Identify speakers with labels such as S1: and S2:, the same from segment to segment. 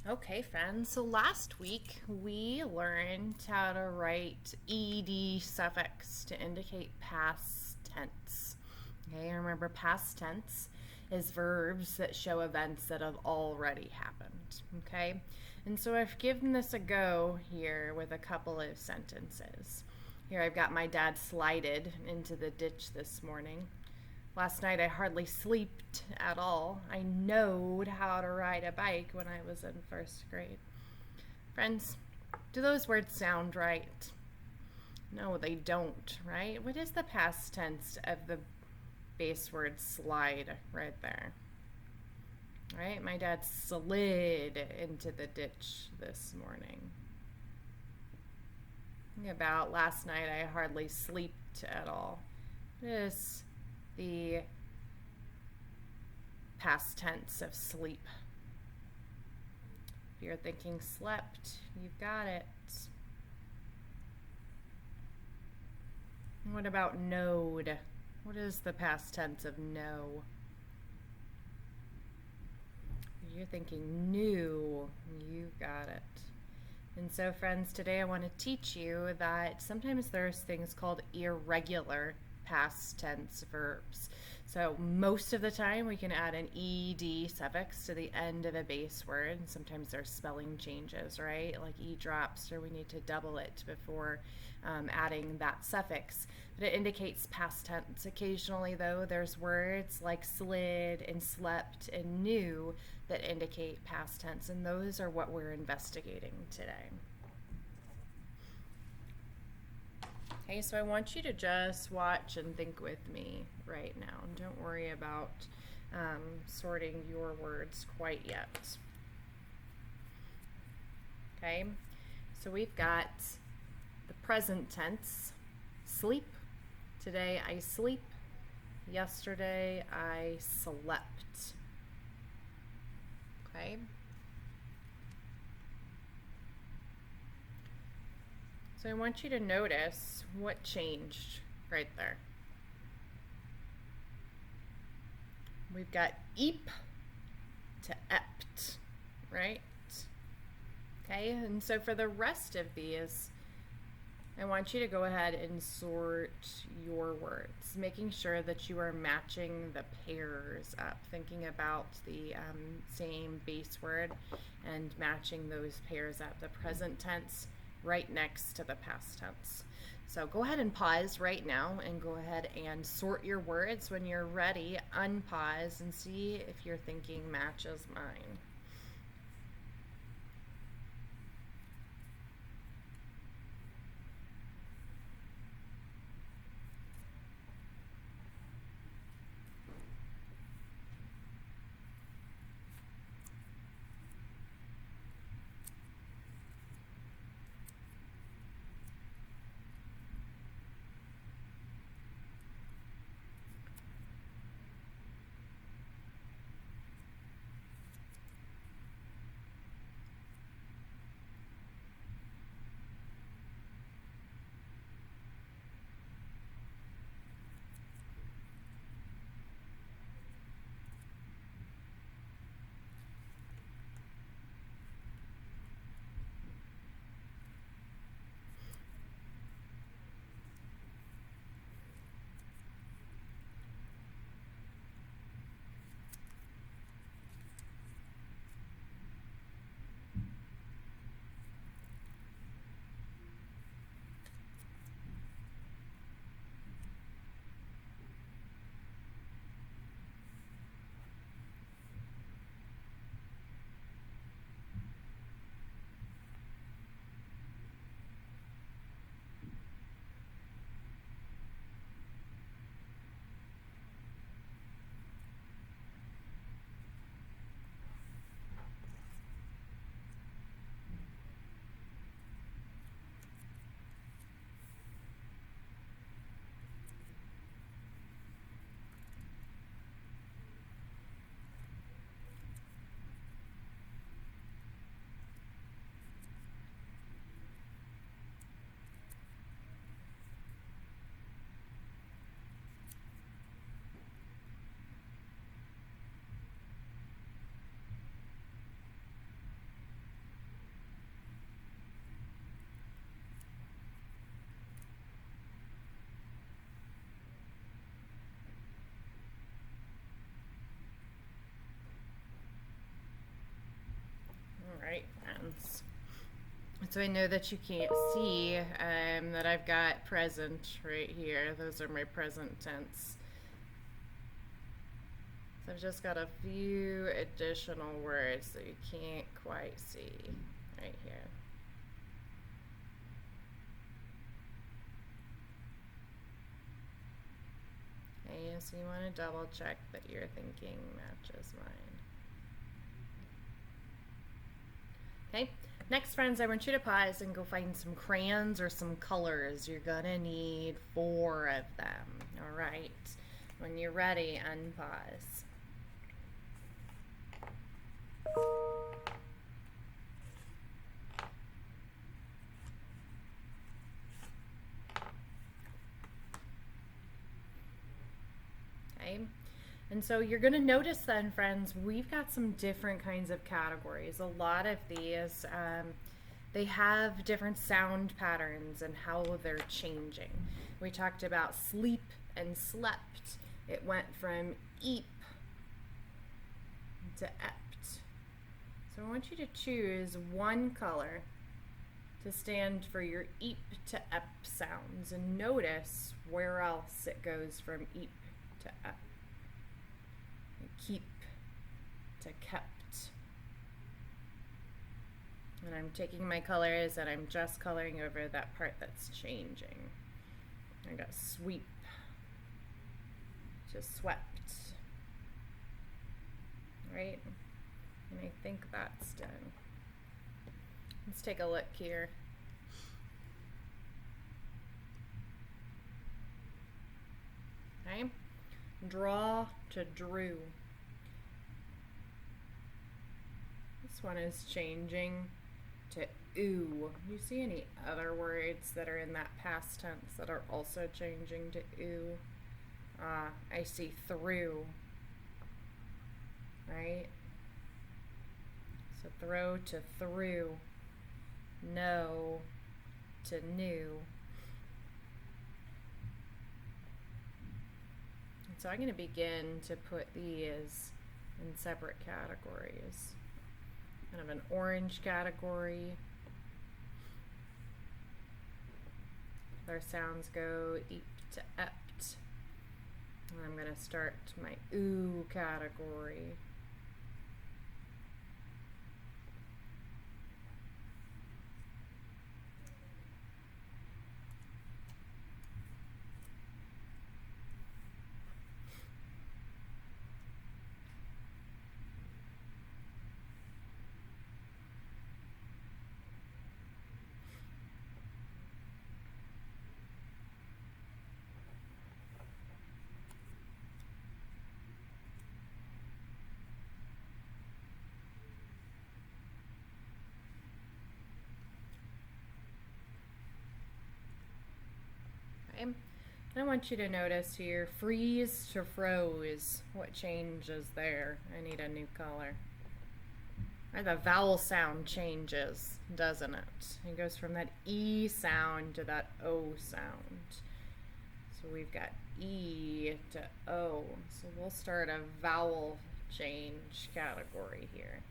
S1: Okay, friends, so last week we learned how to write ed suffix to indicate past tense. Okay, remember past tense is verbs that show events that have already happened. Okay, and so I've given this a go here with a couple of sentences. Here I've got my dad slided into the ditch this morning. Last night I hardly slept at all. I knowed how to ride a bike when I was in first grade. Friends, do those words sound right? No, they don't, right? What is the past tense of the base word slide right there? Right? My dad slid into the ditch this morning. Think about last night I hardly slept at all. What is the past tense of sleep? If you're thinking slept, you've got it. What about knowed? What is the past tense of know? If you're thinking knew, you got it. And so, friends, today I want to teach you that sometimes there's things called irregular past tense verbs. So most of the time we can add an ed suffix to the end of a base word. And sometimes there's spelling changes, right? Like e drops, or we need to double it before adding that suffix. But it indicates past tense. Occasionally, though, there's words like slid and slept and knew that indicate past tense, and those are what we're investigating today. Okay, so I want you to just watch and think with me right now. Don't worry about sorting your words quite yet. Okay, so we've got the present tense, sleep. Today I sleep. Yesterday I slept. Okay. So I want you to notice what changed right there. We've got eep to ept, right? Okay, and so for the rest of these, I want you to go ahead and sort your words, making sure that you are matching the pairs up, thinking about the same base word and matching those pairs up. The present tense right next to the past tense. So go ahead and pause right now and go ahead and sort your words. When you're ready, unpause and see if your thinking matches mine. So I know that you can't see that I've got present right here. Those are my present tense. So I've just got a few additional words that you can't quite see right here. Okay, so you want to double check that your thinking matches mine. Okay, next, friends, I want you to pause and go find some crayons or some colors. You're gonna need 4 of them. All right, when you're ready, unpause. Okay, and so you're going to notice then, friends, we've got some different kinds of categories. A lot of these, they have different sound patterns and how they're changing. We talked about sleep and slept. It went from eep to ept. So I want you to choose one color to stand for your eep to ep sounds, and notice where else it goes from eep to ep. Keep to kept. And I'm taking my colors and I'm just coloring over that part that's changing. I got sweep to swept. Right? And I think that's done. Let's take a look here. Okay? Draw to drew. This one is changing to ooh. Do you see any other words that are in that past tense that are also changing to ooh? I see through. Right? So throw to through. No to new. So I'm going to begin to put these in separate categories. Kind of an orange category. Their sounds go eep to ept. And I'm going to start my ooh category. And I want you to notice here, freeze to froze. What changes there? I need a new color. Or the vowel sound changes, doesn't it? It goes from that E sound to that O sound. So we've got E to O. So we'll start a vowel change category here.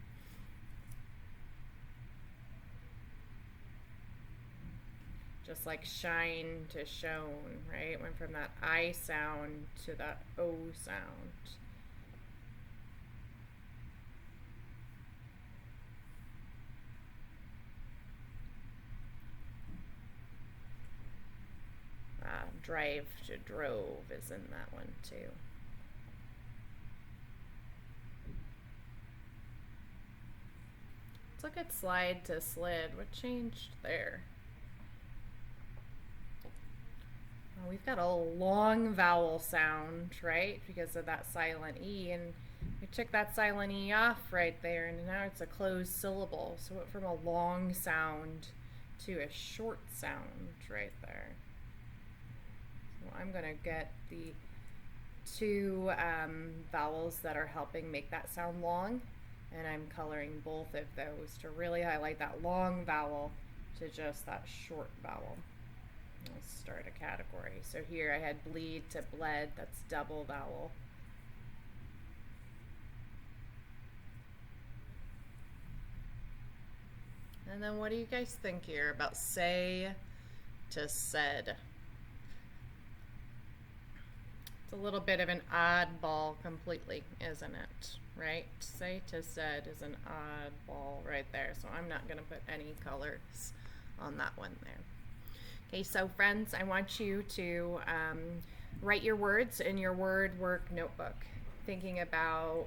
S1: Just like shine to shone, right? Went from that I sound to that O sound. Drive to drove is in that one too. Let's look at slide to slid. What changed there? We've got a long vowel sound, right, because of that silent E, and we took that silent E off right there, and now it's a closed syllable. So it went from a long sound to a short sound right there. So I'm going to get the two vowels that are helping make that sound long, and I'm coloring both of those to really highlight that long vowel to just that short vowel. Let's start a category. So here I had bleed to bled, that's double vowel. And then what do you guys think here about say to said? It's a little bit of an oddball completely, isn't it? Right? Say to said is an oddball right there. So I'm not going to put any colors on that one there. Okay, so friends, I want you to write your words in your word work notebook, thinking about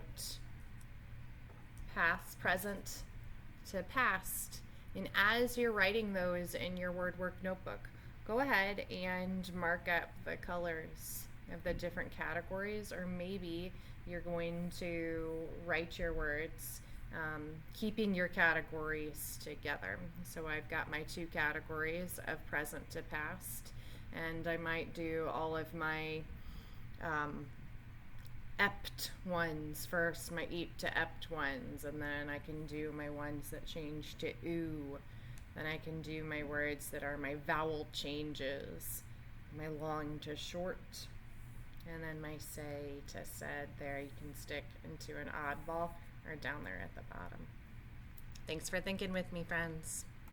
S1: past, present to past. And as you're writing those in your word work notebook, go ahead and mark up the colors of the different categories, or maybe you're going to write your words keeping your categories together. So I've got my two categories of present to past, and I might do all of my ept ones first, my eat to ept ones, and then I can do my ones that change to oo. Then I can do my words that are my vowel changes, my long to short, and then my say to said there you can stick into an oddball or down there at the bottom. Thanks for thinking with me, friends.